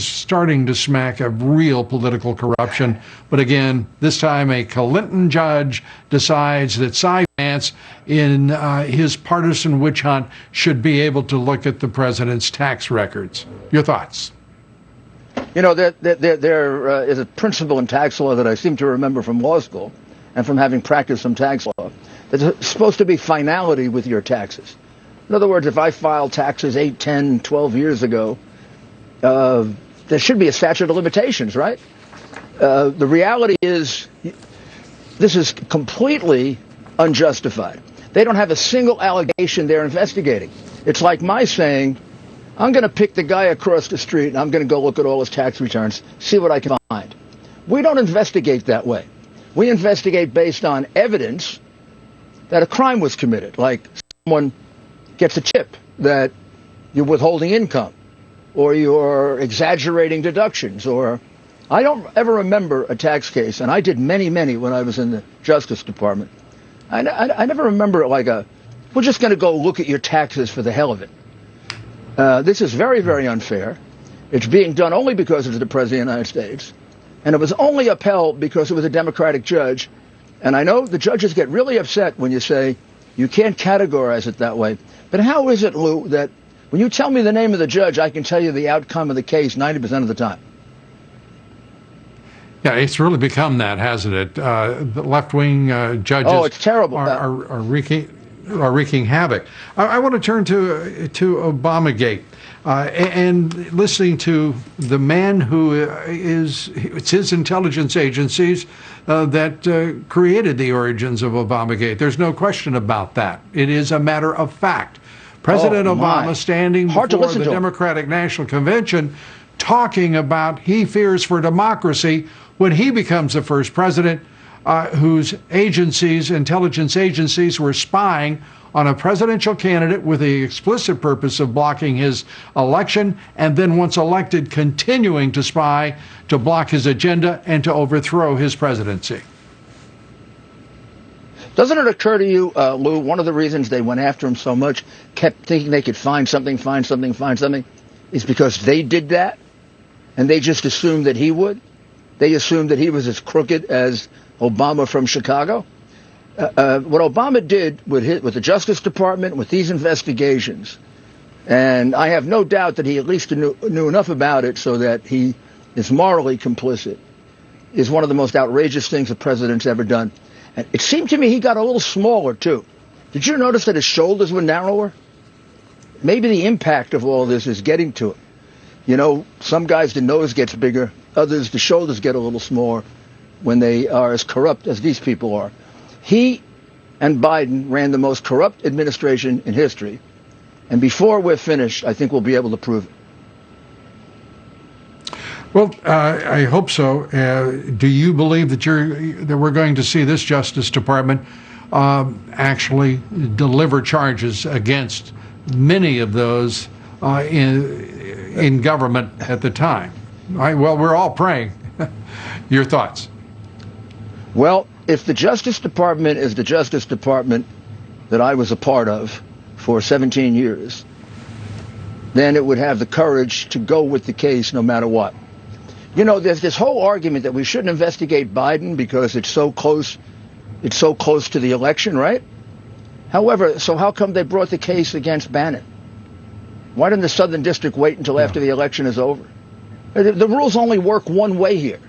starting to smack of real political corruption. But again, this time a Clinton judge decides that Cy Vance, in his partisan witch hunt, should be able to look at the president's tax records. Your thoughts? You know, there is a principle in tax law that I seem to remember from law school and from having practiced some tax law. There's supposed to be finality with your taxes. In other words, if I filed taxes 8, 10, 12 years ago, there should be a statute of limitations, right? The reality is this is completely unjustified. They don't have a single allegation they're investigating. It's like my saying, I'm going to pick the guy across the street and I'm going to go look at all his tax returns, see what I can find. We don't investigate that way. We investigate based on evidence that a crime was committed, like someone gets a tip that you're withholding income, or you're exaggerating deductions, or I don't ever remember a tax case, and I did many when I was in the Justice Department. I never remember it like we're just going to go look at your taxes for the hell of it. This is very unfair. It's being done only because it's the President of the United States, and it was only upheld because it was a Democratic judge. And I know the judges get really upset when you say you can't categorize it that way. But how is it, Lou, that when you tell me the name of the judge, I can tell you the outcome of the case 90% of the time? Yeah, it's really become that, hasn't it? The left-wing judges it's terrible. Are wreaking havoc. I want to turn to Obamagate and listening to the man who it's his intelligence agencies that created the origins of Obamagate. There's no question about that. It is a matter of fact. President Obama standing before the Democratic National Convention talking about he fears for democracy when he becomes the first president whose intelligence agencies were spying on a presidential candidate with the explicit purpose of blocking his election, and then once elected, continuing to spy to block his agenda and to overthrow his presidency. Doesn't it occur to you, Lou, one of the reasons they went after him so much, kept thinking they could find something, is because they did that, and they just assumed that he would? They assumed that he was as crooked as Obama from Chicago? What Obama did with the Justice Department, with these investigations, and I have no doubt that he at least knew enough about it so that he is morally complicit, is one of the most outrageous things a president's ever done. And it seemed to me he got a little smaller, too. Did you notice that his shoulders were narrower? Maybe the impact of all this is getting to him. You know, some guys, the nose gets bigger. Others, the shoulders get a little smaller when they are as corrupt as these people are. He and Biden ran the most corrupt administration in history. And before we're finished, I think we'll be able to prove it. Well, I hope so. Do you believe that we're going to see this Justice Department actually deliver charges against many of those in government at the time? Well, we're all praying. Your thoughts? Well, if the Justice Department is the Justice Department that I was a part of for 17 years, then it would have the courage to go with the case no matter what. You know, there's this whole argument that we shouldn't investigate Biden because it's so close to the election, right? However, so how come they brought the case against Bannon? Why didn't the Southern District wait until after the election is over? The rules only work one way here.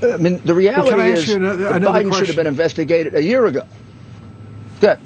I mean, the reality is that Biden should have been investigated a year ago. Good.